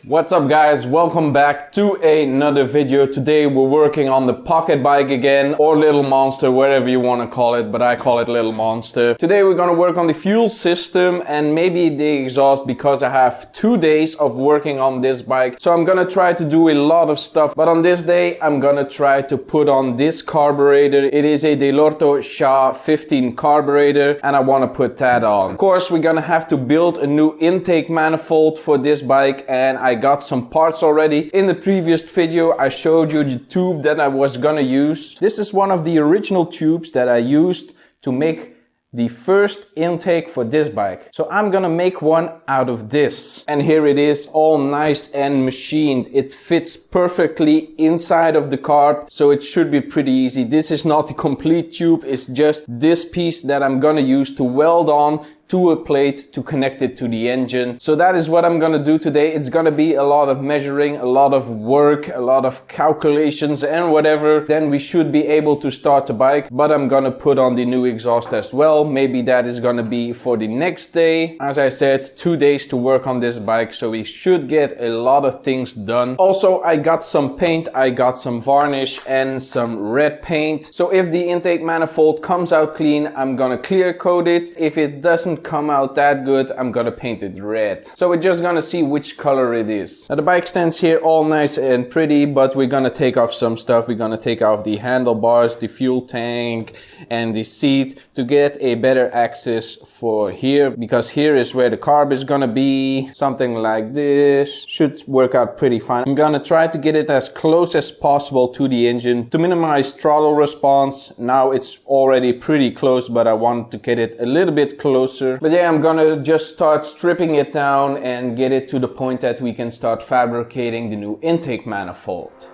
What's up guys, welcome back to another video. Today we're working on the pocket bike again, or little monster, whatever you want to call it, but I call it little monster. Today we're gonna work on the fuel system and maybe the exhaust because I have 2 days of working on this bike. So I'm gonna try to do a lot of stuff, but on this day I'm gonna try to put on this carburetor. It is a Delorto SHA 15 carburetor and I want to put that on. Of course we're gonna have to build a new intake manifold for this bike, and I got some parts already. In the previous video I showed you the tube that I was gonna use. This is one of the original tubes that I used to make the first intake for this bike. So I'm gonna make one out of this. And here it is, all nice and machined. It fits perfectly inside of the carb, so it should be pretty easy. This is not the complete tube, it's just this piece that I'm gonna use to weld on to a plate to connect it to the engine. So that is what I'm gonna do today. It's gonna be a lot of measuring, a lot of work, a lot of calculations and whatever. Then we should be able to start the bike, but I'm gonna put on the new exhaust as well. Maybe that is gonna be for the next day. As I said, 2 days to work on this bike, so we should get a lot of things done. Also, I got some paint, I got some varnish and some red paint. So if the intake manifold comes out clean, I'm gonna clear coat it. If it doesn't come out that good, I'm gonna paint it red. So we're just gonna see which color it is. Now the bike stands here all nice and pretty, but we're gonna take off some stuff. We're gonna take off the handlebars, the fuel tank and the seat to get a better access for here, because here is where the carb is gonna be. Something like this should work out pretty fine. I'm gonna try to get it as close as possible to the engine to minimize throttle response. Now it's already pretty close, but I want to get it a little bit closer. But yeah, I'm gonna just start stripping it down and get it to the point that we can start fabricating the new intake manifold.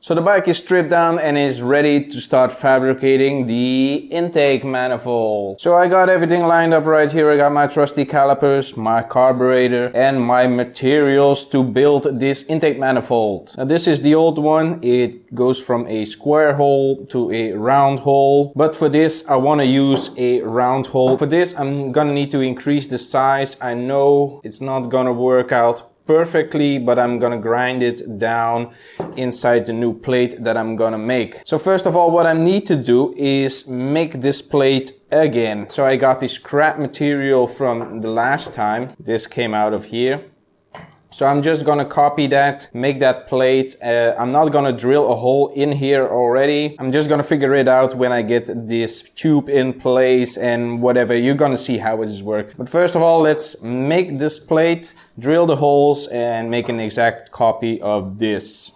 So the bike is stripped down and is ready to start fabricating the intake manifold. So I got everything lined up right here. I got my trusty calipers, my carburetor and my materials to build this intake manifold. Now this is the old one. It goes from a square hole to a round hole. But for this I want to use a round hole. For this I'm gonna need to increase the size. I know it's not gonna work out perfectly, but I'm gonna grind it down inside the new plate that I'm gonna make. So first of all, what I need to do is make this plate again. So I got this scrap material from the last time. This came out of here. So I'm just gonna copy that, make that plate. I'm not gonna drill a hole in here already. I'm just gonna figure it out when I get this tube in place and whatever. You're gonna see how it works. But first of all, let's make this plate, drill the holes and make an exact copy of this.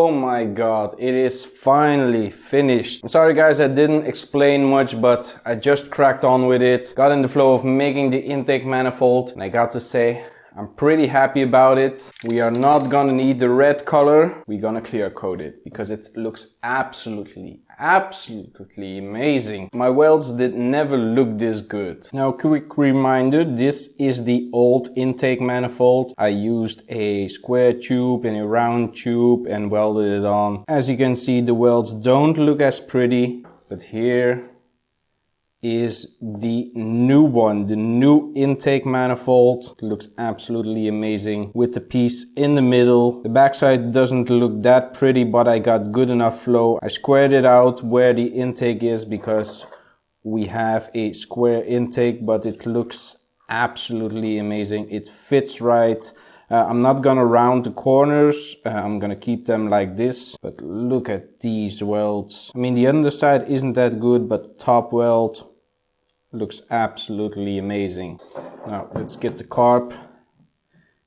Oh my god, it is finally finished. I'm sorry guys, I didn't explain much, but I just cracked on with it. Got in the flow of making the intake manifold, and I got to say, I'm pretty happy about it. We are not gonna need the red color. We're gonna clear coat it because it looks absolutely amazing. My welds did never look this good. Now, quick reminder, this is the old intake manifold. I used a square tube and a round tube and welded it on. As you can see, the welds don't look as pretty, but here is the new one, the new intake manifold. It looks absolutely amazing with the piece in the middle. The backside doesn't look that pretty, but I got good enough flow. I squared it out where the intake is because we have a square intake, but it looks absolutely amazing. It fits right. I'm not gonna round the corners, I'm gonna keep them like this, but look at these welds. I mean, the underside isn't that good, but the top weld looks absolutely amazing. Now let's get the carb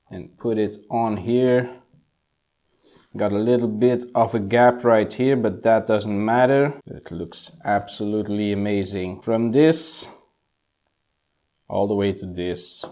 and put it on here. Got a little bit of a gap right here, but that doesn't matter. It looks absolutely amazing. From this all the way to this.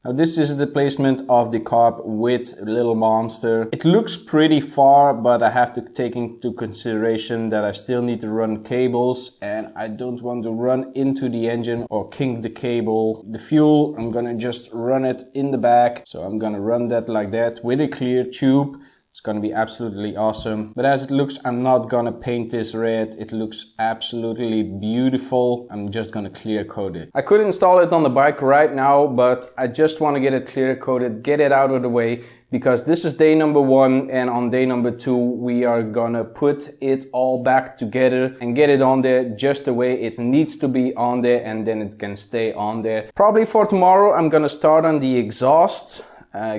Now this is the placement of the carb with Little Monster. It looks pretty far, but I have to take into consideration that I still need to run cables and I don't want to run into the engine or kink the cable. The fuel, I'm gonna just run it in the back. So I'm gonna run that like that with a clear tube. It's gonna be absolutely awesome. But as it looks, I'm not gonna paint this red. It looks absolutely beautiful. I'm just gonna clear coat it. I could install it on the bike right now, but I just wanna get it clear coated, get it out of the way, because this is day number 1, and on day number 2, we are gonna put it all back together and get it on there just the way it needs to be on there, and then it can stay on there. Probably for tomorrow, I'm gonna start on the exhaust.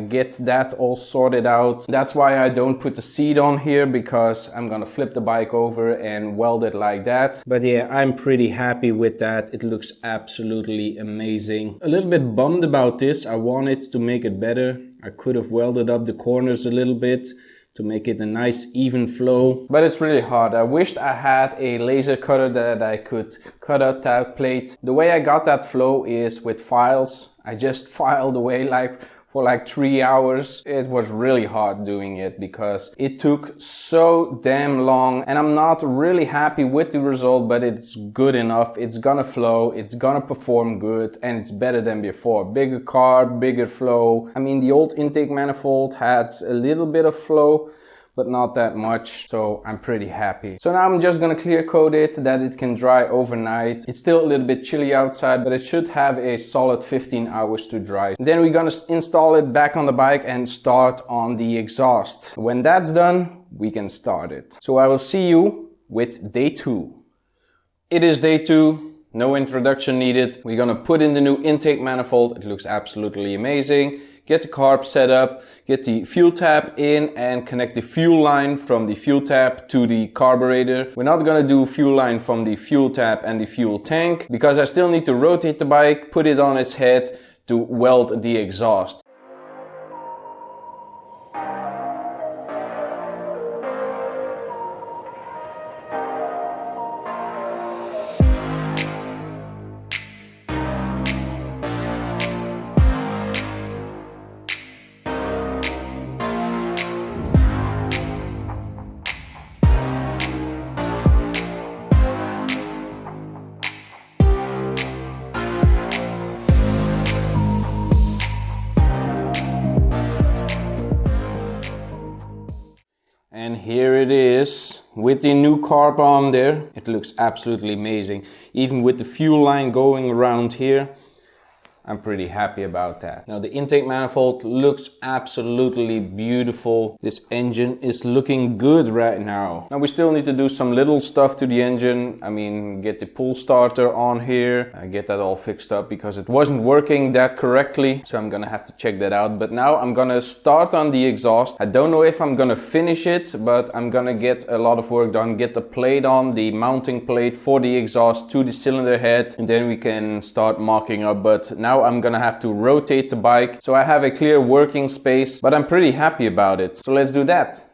Get that all sorted out. That's why I don't put the seat on here, because I'm gonna flip the bike over and weld it like that. But yeah, I'm pretty happy with that. It looks absolutely amazing. A little bit bummed about this. I wanted to make it better. I could have welded up the corners a little bit to make it a nice even flow, but it's really hard. I wished I had a laser cutter that I could cut out that plate. The way I got that flow is with files. I just filed away for like 3 hours. It was really hard doing it because it took so damn long, and I'm not really happy with the result, but it's good enough. It's gonna flow, it's gonna perform good, and it's better than before. Bigger carb, bigger flow. I mean, the old intake manifold had a little bit of flow, but not that much, so I'm pretty happy. So now I'm just gonna clear coat it that it can dry overnight. It's still a little bit chilly outside, but it should have a solid 15 hours to dry. Then we're gonna install it back on the bike and start on the exhaust. When that's done, we can start it. So I will see you with day 2. It is day 2. No introduction needed. We're gonna put in the new intake manifold. It looks absolutely amazing. Get the carb set up, get the fuel tap in, and connect the fuel line from the fuel tap to the carburetor. We're not gonna do fuel line from the fuel tap and the fuel tank, because I still need to rotate the bike, put it on its head to weld the exhaust. And here it is with the new carb on there. It looks absolutely amazing. Even with the fuel line going around here, I'm pretty happy about that. Now the intake manifold looks absolutely beautiful. This engine is looking good right now. Now we still need to do some little stuff to the engine. I mean, get the pull starter on here, get that all fixed up because it wasn't working that correctly. So I'm gonna have to check that out. But now I'm gonna start on the exhaust. I don't know if I'm gonna finish it, but I'm gonna get a lot of work done. Get the plate on, the mounting plate for the exhaust to the cylinder head, and then we can start marking up. But now I'm gonna have to rotate the bike so I have a clear working space, but I'm pretty happy about it. So let's do that.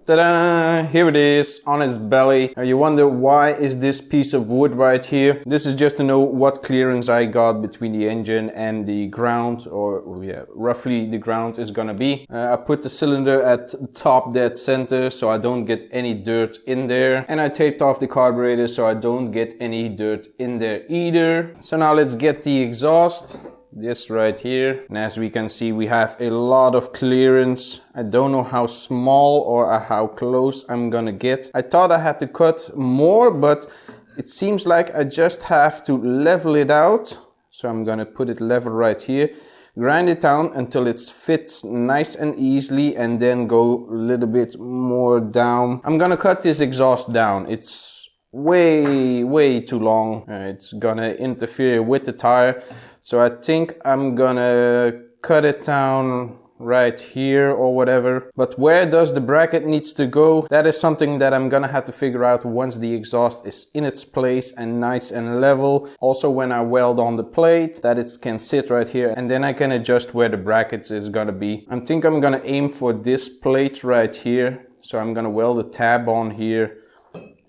Ta-da! Here it is on its belly. Now you wonder, why is this piece of wood right here? This is just to know what clearance I got between the engine and the ground, or yeah, roughly the ground is gonna be. I put the cylinder at top dead center so I don't get any dirt in there, and I taped off the carburetor so I don't get any dirt in there either. So now let's get the exhaust. This right here, and as we can see, we have a lot of clearance. I don't know how small or how close I'm gonna get. I thought I had to cut more, but it seems like I just have to level it out. So I'm gonna put it level right here, grind it down until it fits nice and easily, and then go a little bit more down. I'm gonna cut this exhaust down. It's way too long. It's gonna interfere with the tire, so I think I'm gonna cut it down right here or whatever. But where does the bracket needs to go, that is something that I'm gonna have to figure out once the exhaust is in its place and nice and level. Also when I weld on the plate, that it can sit right here, and then I can adjust where the brackets is gonna be. I think I'm gonna aim for this plate right here, so I'm gonna weld a tab on here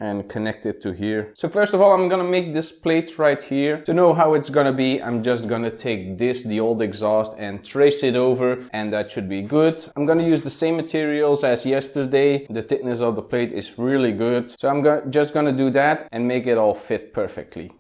and connect it to here. So first of all, I'm gonna make this plate right here. To know how it's gonna be, I'm just gonna take this, the old exhaust, and trace it over, and that should be good. I'm gonna use the same materials as yesterday. The thickness of the plate is really good. So I'm just gonna do that and make it all fit perfectly.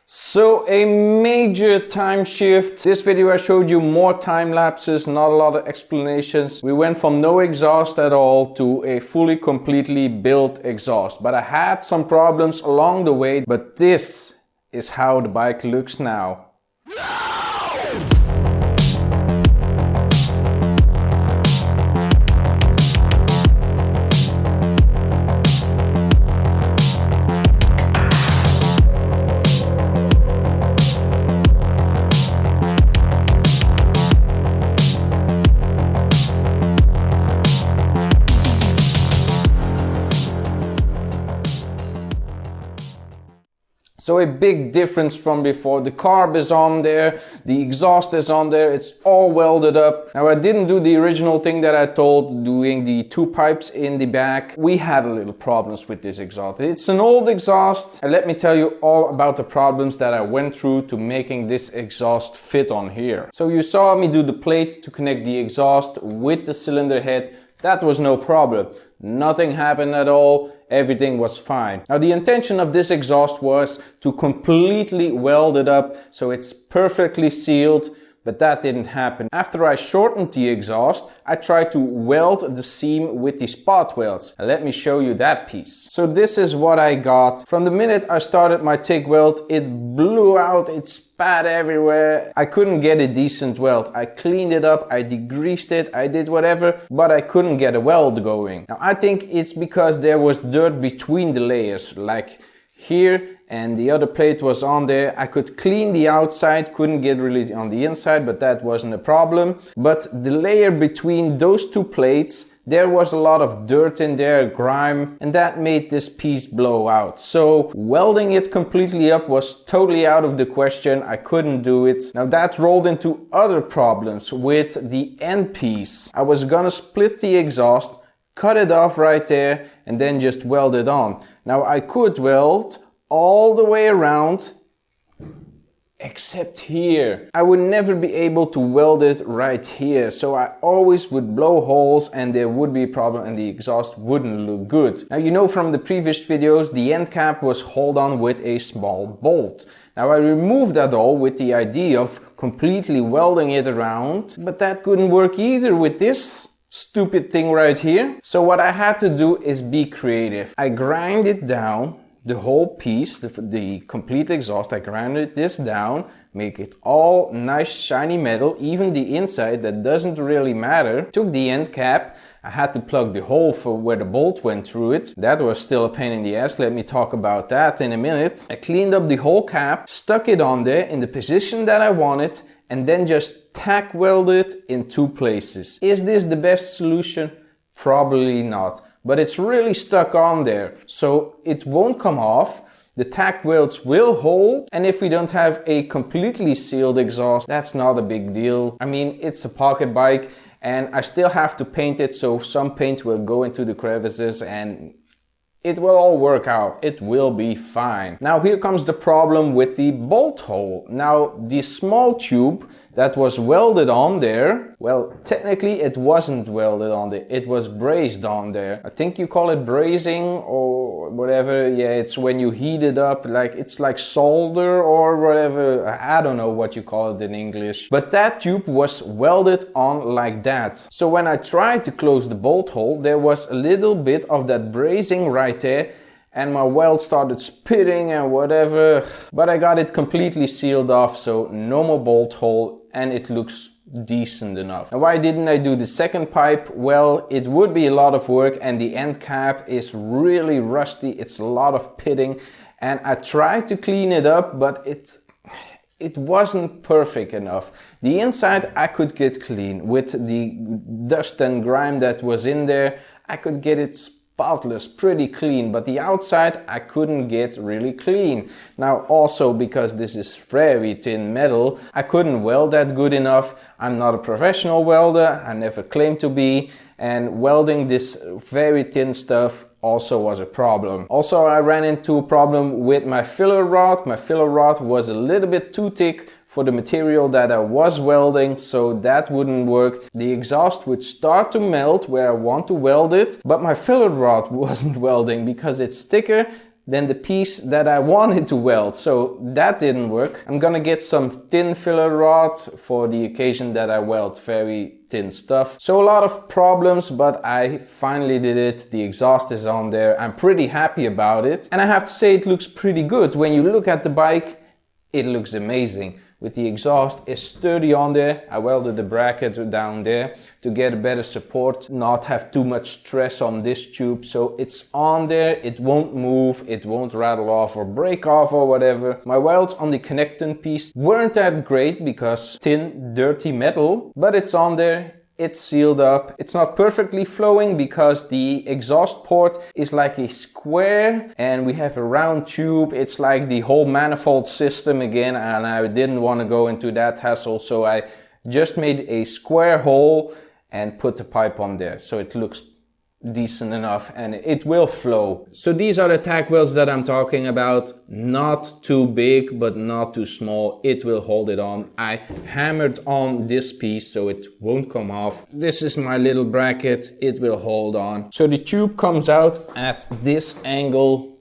So a major time shift. This video I showed you more time lapses, not a lot of explanations. We went from no exhaust at all to a fully completely built exhaust. But I had some problems along the way, but this is how the bike looks now. So a big difference from before. The carb is on there, the exhaust is on there, it's all welded up. Now I didn't do the original thing that I told, doing the two pipes in the back. We had a little problems with this exhaust. It's an old exhaust, and let me tell you all about the problems that I went through to making this exhaust fit on here. So you saw me do the plate to connect the exhaust with the cylinder head. That was no problem. Nothing happened at all. Everything was fine. Now the intention of this exhaust was to completely weld it up so it's perfectly sealed, but that didn't happen. After I shortened the exhaust, I tried to weld the seam with the spot welds. And let me show you that piece. So this is what I got. From the minute I started my TIG weld, it blew out, it spat everywhere. I couldn't get a decent weld. I cleaned it up, I degreased it, I did whatever, but I couldn't get a weld going. Now I think it's because there was dirt between the layers, like here, and the other plate was on there. I could clean the outside, couldn't get really on the inside, but that wasn't a problem. But the layer between those two plates, there was a lot of dirt in there, grime, and that made this piece blow out. So welding it completely up was totally out of the question. I couldn't do it. Now that rolled into other problems with the end piece. I was gonna split the exhaust, cut it off right there, and then just weld it on. Now I could weld all the way around except here. I would never be able to weld it right here, so I always would blow holes and there would be a problem and the exhaust wouldn't look good. Now you know from the previous videos, the end cap was held on with a small bolt. Now I removed that all with the idea of completely welding it around, but that couldn't work either with this stupid thing right here. So what I had to do is be creative. I grind it down, the whole piece, the complete exhaust. I grinded this down, make it all nice shiny metal, even the inside, that doesn't really matter. Took the end cap, I had to plug the hole for where the bolt went through it. That was still a pain in the ass, let me talk about that in a minute. I cleaned up the whole cap, stuck it on there in the position that I wanted, and then just tack weld it in two places. Is this the best solution? Probably not. But it's really stuck on there, so it won't come off. The tack welds will hold, and if we don't have a completely sealed exhaust, that's not a big deal. I mean, it's a pocket bike, and I still have to paint it, so some paint will go into the crevices and it will all work out. It will be fine. Now here comes the problem with the bolt hole. Now the small tube that was welded on there, well, technically it wasn't welded on there. It was brazed on there. I think you call it brazing or whatever. Yeah, it's when you heat it up, like it's like solder or whatever. I don't know what you call it in English. But that tube was welded on like that. So when I tried to close the bolt hole, there was a little bit of that brazing right there, and my weld started spitting and whatever, but I got it completely sealed off, so no more bolt hole, and it looks decent enough. And why didn't I do the second pipe? Well, it would be a lot of work, and the end cap is really rusty. It's a lot of pitting, and I tried to clean it up, but it wasn't perfect enough. The inside I could get clean with the dust and grime that was in there. I could get it spotless, pretty clean, but the outside I couldn't get really clean. Now also because this is very thin metal, I couldn't weld that good enough. I'm not a professional welder, I never claimed to be, and welding this very thin stuff also was a problem. Also I ran into a problem with my filler rod. My filler rod was a little bit too thick for the material that I was welding, so that wouldn't work. The exhaust would start to melt where I want to weld it, but my filler rod wasn't welding because it's thicker than the piece that I wanted to weld, so that didn't work. I'm gonna get some thin filler rod for the occasion that I weld very thin stuff. So a lot of problems, but I finally did it. The exhaust is on there. I'm pretty happy about it, and I have to say it looks pretty good. When you look at the bike, it looks amazing. With the exhaust, it's sturdy on there. I welded the bracket down there to get a better support, not have too much stress on this tube. So it's on there, it won't move, it won't rattle off or break off or whatever. My welds on the connecting piece weren't that great because thin, dirty metal, but it's on there. it's sealed up. It's not perfectly flowing because the exhaust port is like a square and we have a round tube. It's like the whole manifold system again, and I didn't want to go into that hassle, so I just made a square hole and put the pipe on there so it looks decent enough and it will flow. So these are the tack wheels that I'm talking about. Not too big but not too small. It will hold it on. I hammered on this piece so it won't come off. This is my little bracket. It will hold on. So the tube comes out at this angle,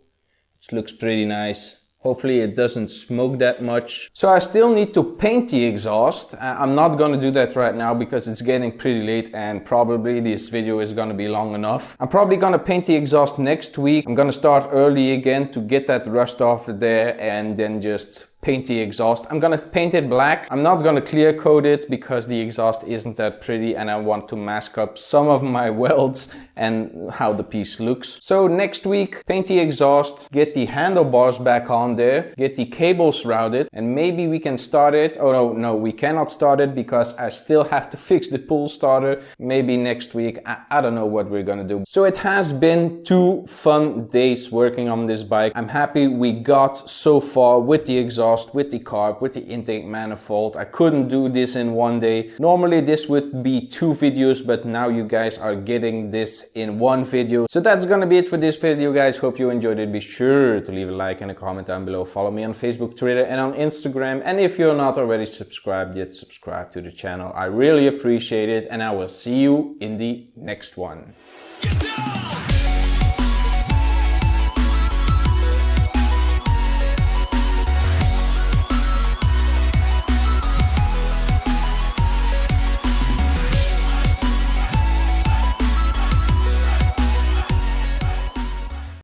which looks pretty nice. Hopefully it doesn't smoke that much. So I still need to paint the exhaust. I'm not gonna do that right now because it's getting pretty late and probably this video is gonna be long enough. I'm probably gonna paint the exhaust next week. I'm gonna start early again to get that rust off there and then just paint the exhaust. I'm gonna paint it black. I'm not gonna clear coat it because the exhaust isn't that pretty and I want to mask up some of my welds and how the piece looks. So next week, paint the exhaust, get the handlebars back on there, get the cables routed, and maybe we can start it. Oh no, we cannot start it because I still have to fix the pull starter. Maybe next week. I don't know what we're gonna do. So it has been 2 fun days working on this bike. I'm happy we got so far with the exhaust, with the carb, with the intake manifold. I couldn't do this in one day. Normally this would be 2 videos, but now you guys are getting this in 1 video. So that's gonna be it for this video, guys. Hope you enjoyed it. Be sure to leave a like and a comment down below. Follow me on Facebook, Twitter, and on Instagram. And if you're not already subscribed yet, subscribe to the channel. I really appreciate it, and I will see you in the next one.